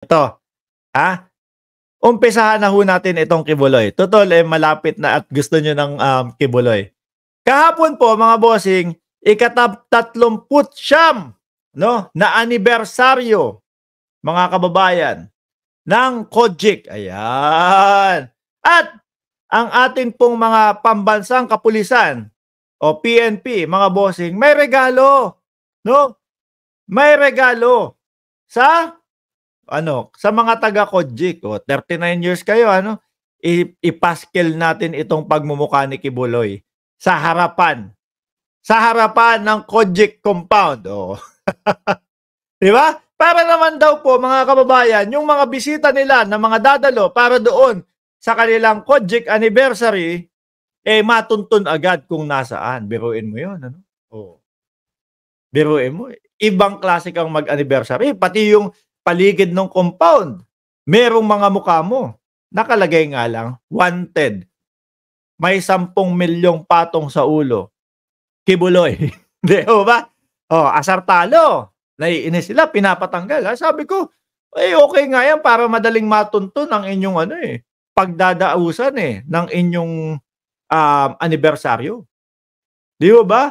Ito, ha? Umpisahan na ho natin itong Kibuloy. Totoo malapit na at gusto niyo ng, Kibuloy. Kahapon po mga bossing, ika-39, no, na anibersaryo, mga kababayan, ng COGIC, ayan. At ang atin pong mga pambansang kapulisan o PNP, mga bossing, may regalo, no? May regalo sa sa mga taga COGIC. O 39 years kayo ipaskil natin itong pagmumukha ni Kibuloy sa harapan ng COGIC compound. Oh. 'Di ba? Para naman daw po mga kababayan, yung mga bisita nila na mga dadalo para doon sa kanilang COGIC anniversary, matuntun agad kung nasaan. Biruin mo 'yon, Oh. Biruin mo, ibang klase kang mag-anniversary, pati yung paligid ng compound, merong mga mukha mo. Nakalagay nga lang, wanted. May 10 milyong patong sa ulo. Kibuloy. Di ba? Asar talo. Naiinis sila, pinapatanggal. Sabi ko, okay nga yan para madaling matuntun ang inyong pagdadausan ng inyong anibersaryo. Di ba?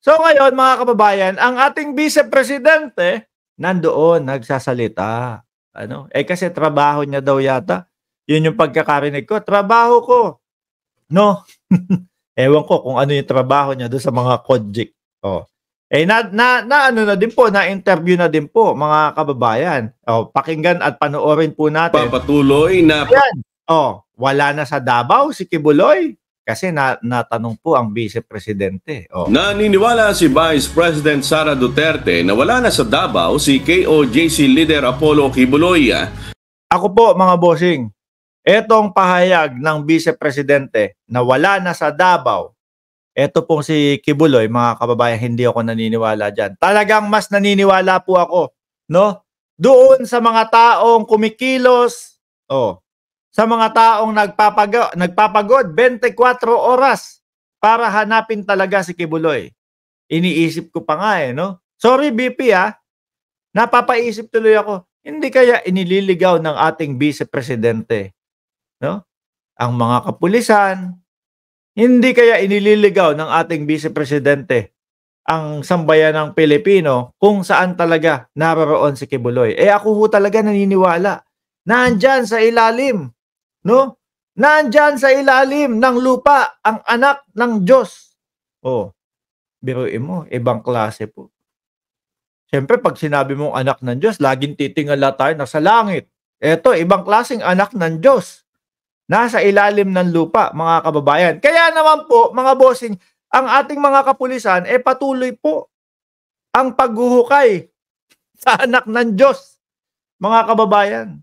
So ngayon mga kababayan, ang ating Vice Presidente nandoon nagsasalita. Kasi trabaho niya daw yata. Yun yung pagkakarinig ko. Trabaho ko. No? Ewan ko kung ano yung trabaho niya doon sa mga COGIC. Na din po, na-interview na din po mga kababayan. Pakinggan at panoorin po natin. Papatuloy na... Ayan. Wala na sa Davao si Kibuloy. Kasi natanong po ang Vice Presidente. Naniniwala si Vice President Sara Duterte na wala na sa Davao si KOJC leader Apollo Kibuloy. Ako po mga bossing, etong pahayag ng Vice Presidente na wala na sa Davao, eto pong si Kibuloy, mga kababayan, hindi ako naniniwala dyan. Talagang mas naniniwala po ako, no? Doon sa mga taong kumikilos, sa mga taong nagpapagod 24 oras para hanapin talaga si Kibuloy. Iniisip ko pa nga no? Sorry BP napapaisip tuloy ako, hindi kaya inililigaw ng ating Vice Presidente, no? Ang mga kapulisan, hindi kaya inililigaw ng ating Vice Presidente ang sambayan ng Pilipino kung saan talaga naroroon si Kibuloy. Ako ho talaga naniniwala. Nandyan sa ilalim, no? Nandyan sa ilalim ng lupa ang anak ng Diyos. Biruin mo, ibang klase po. Siyempre, pag sinabi mong anak ng Diyos, laging titingala tayo nasa langit. Eto, ibang klaseng anak ng Diyos. Nasa ilalim ng lupa, mga kababayan. Kaya naman po, mga bossing, ang ating mga kapulisan, patuloy po ang paghuhukay sa anak ng Diyos, mga kababayan.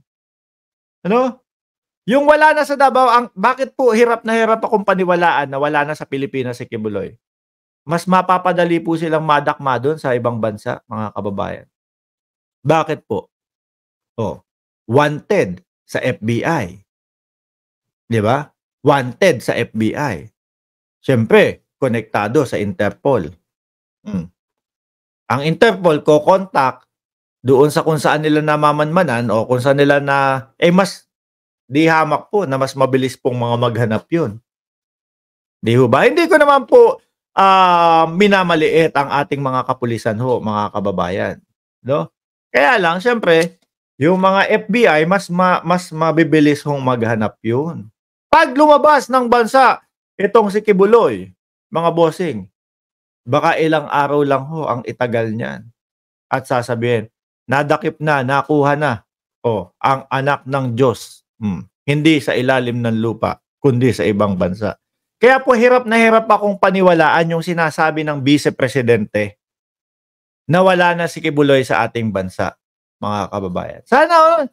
Yung wala na sa Davao, bakit po hirap na hirap akong paniwalaan na wala na sa Pilipinas si Kibuloy? Mas mapapadali po silang madakma doon sa ibang bansa, mga kababayan. Bakit po? Wanted sa FBI. Di ba? Wanted sa FBI. Siyempre, konektado sa Interpol. Ang Interpol ko-contact doon sa kung saan nila namamanmanan o kung saan nila mas di hamak po na mas mabilis pong mga maghanap yun. Di ba? Hindi ko naman po minamaliit ang ating mga kapulisan mga kababayan. No? Kaya lang, syempre, yung mga FBI, mas mabibilis maghanap yun. Pag lumabas ng bansa, itong si Kibuloy, mga bossing, baka ilang araw lang ang itagal niyan. At sasabihin, nadakip na, nakuha na, ang anak ng Diyos. Hindi sa ilalim ng lupa, kundi sa ibang bansa. Kaya po hirap na hirap akong paniwalaan yung sinasabi ng Vice Presidente na wala na si Kibuloy sa ating bansa, mga kababayan. Sana,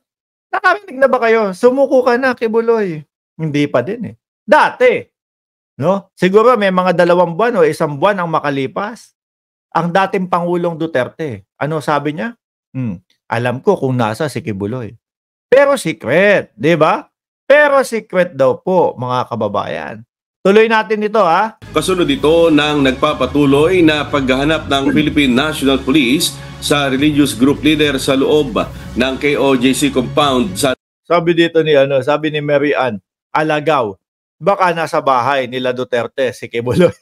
nakarinig na ba kayo? Sumuko ka na, Kibuloy. Hindi pa din Dati, no? Siguro may mga 2 buwan o 1 buwan ang makalipas. Ang dating Pangulong Duterte, ano sabi niya? Alam ko kung nasa si Kibuloy. Pero secret, di ba? Pero secret daw po, mga kababayan. Tuloy natin ito, ha? Kasunod ito ng nagpapatuloy na paghahanap ng Philippine National Police sa religious group leader sa loob ng KOJC compound sa Sabi dito sabi ni Mary Ann, alagaw, baka nasa bahay nila Duterte, si Kibuloy.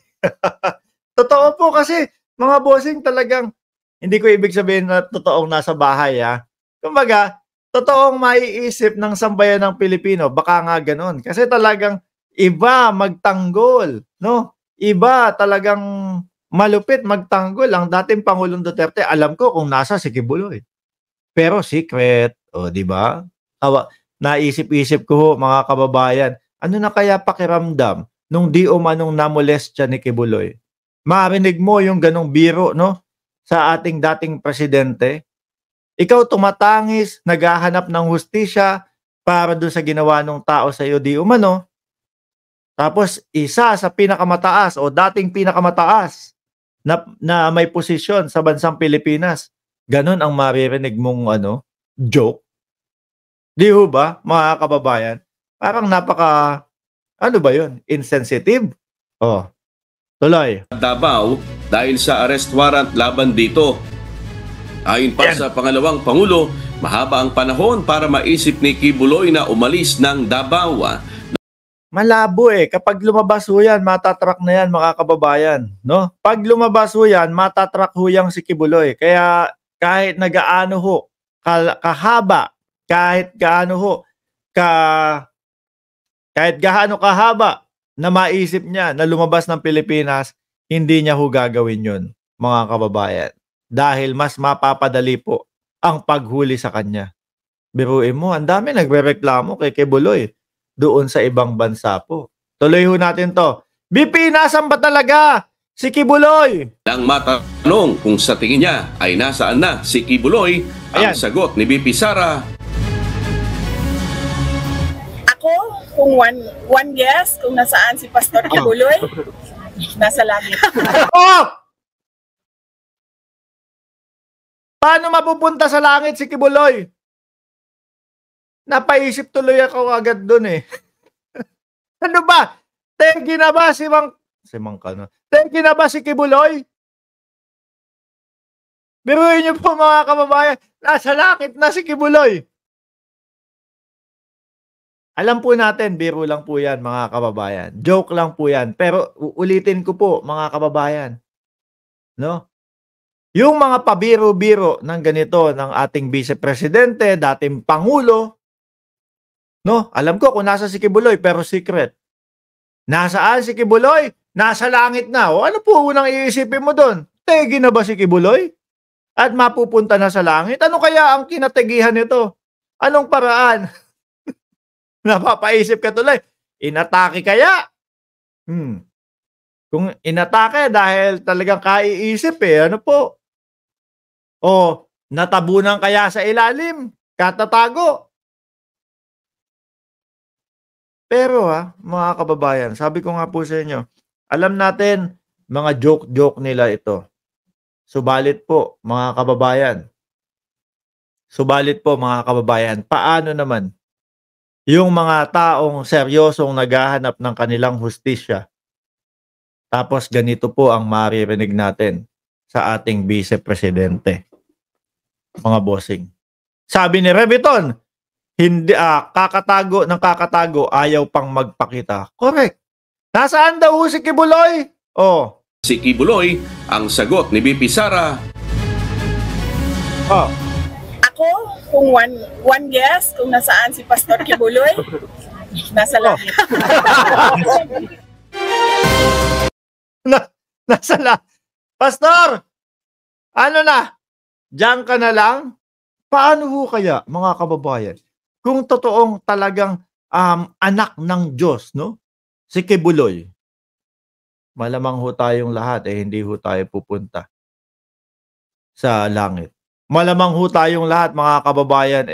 Totoo po kasi, mga bossing, talagang, hindi ko ibig sabihin na totoong nasa bahay, ha? Kumbaga, totoong maiisip ng sambayan ng Pilipino, baka nga ganun. Kasi talagang, iba magtanggol, no? Iba talagang malupit magtanggol. Ang dating Pangulong Duterte, alam ko kung nasa si Kibuloy. Pero secret, di ba? Naisip-isip ko, mga kababayan, ano na kaya pakiramdam nung di umanong namolestya ni Kibuloy? Marinig mo yung ganong biro, no? Sa ating dating presidente. Ikaw tumatangis, naghahanap ng hustisya para doon sa ginawa ng tao sa iyo di umano. Tapos isa sa pinakamataas o dating pinakamataas na may posisyon sa bansang Pilipinas. Ganon ang maririnig mong joke. Di ho ba, mga kababayan? Parang ano ba yun? Insensitive? Tuloy. Davao dahil sa arrest warrant laban dito. Ayon pa sa pangalawang Pangulo, mahaba ang panahon para maisip ni Kibuloy na umalis ng Davao. Malabo kapag lumabas ho yan, matatrack na yan, mga kababayan, no? Pag lumabas ho yan, matatrack ho yang si Kibuloy. Kaya kahit nagaano ho, kahaba, kahit gaano kahaba na maisip niya na lumabas ng Pilipinas, hindi niya ho gagawin yun, mga kababayan. Dahil mas mapapadali po ang paghuli sa kanya. Biruin mo, ang dami nagrereklamo kay Kibuloy doon sa ibang bansa po. Tuloy ho natin to. BP, nasan ba talaga si Kibuloy? Nang matanong kung sa tingin niya ay nasaan na si Kibuloy, ang sagot ni BP Sara, ako, kung one guess kung nasaan si Pastor Kibuloy, nasa langit. Paano mapupunta sa langit si Kibuloy? Napaisip tuloy ako agad dun Ano ba? Tegi na ba si Tegi na ba si Kibuloy? Biruin niyo po, mga kababayan, nasa langit na si Kibuloy. Alam po natin, biro lang po yan, mga kababayan. Joke lang po yan. Pero uulitin ko po, mga kababayan. No? Yung mga pabiro-biro ng ganito ng ating vice-presidente, dating Pangulo, no? Alam ko kung nasa si Kibuloy, pero secret. Nasaan si Kibuloy? Nasa langit na. O ano po unang iisipin mo doon? Tegi na ba si Kibuloy? At mapupunta na sa langit? Ano kaya ang kinategihan nito? Anong paraan? Napapaisip ka tuloy. Inatake kaya? Kung inatake dahil talagang kaiisip ano po? O natabunan kaya sa ilalim? Katatago? Pero mga kababayan, sabi ko nga po sa inyo, alam natin, mga joke-joke nila ito. Subalit po, mga kababayan, paano naman yung mga taong seryosong naghahanap ng kanilang hustisya? Tapos ganito po ang maririnig natin sa ating vice-presidente. Mga bossing. Sabi ni Reviton, hindi kakatago, ayaw pang magpakita. Correct. Nasaan daw si Kibuloy? Si Kibuloy, ang sagot ni BP Sara. Ako, kung one guess kung nasaan si Pastor Kibuloy, nasa langit. Nasa langit. Pastor, ano na? Diyan ka na lang? Paano ho kaya, mga kababayan, kung totoong talagang anak ng Diyos, no? Si Kibuloy. Malamang ho tayong lahat hindi ho tayo pupunta sa langit. Malamang ho tayong lahat, mga kababayan,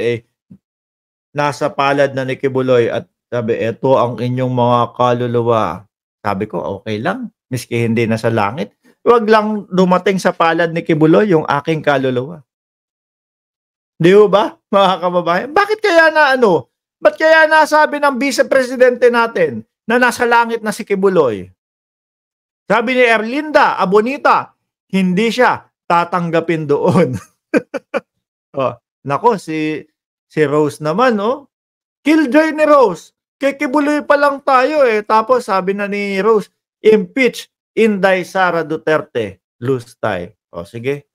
nasa palad na ni Kibuloy at sabi, eto ang inyong mga kaluluwa. Sabi ko, okay lang, miski hindi na sa langit. Huwag lang dumating sa palad ni Kibuloy yung aking kaluluwa. Di ba, mga kababayan? Bakit kaya ba't kaya nasabi ng vice-presidente natin na nasa langit na si Kibuloy. Sabi ni Erlinda Abonita, hindi siya tatanggapin doon. Oh, nako, si Rose naman, oh. Killjoy ni Rose. Kay Kibuloy pa lang tayo eh. Tapos sabi na ni Rose, impeach Inday Sara Duterte. Lose tayo. O sige.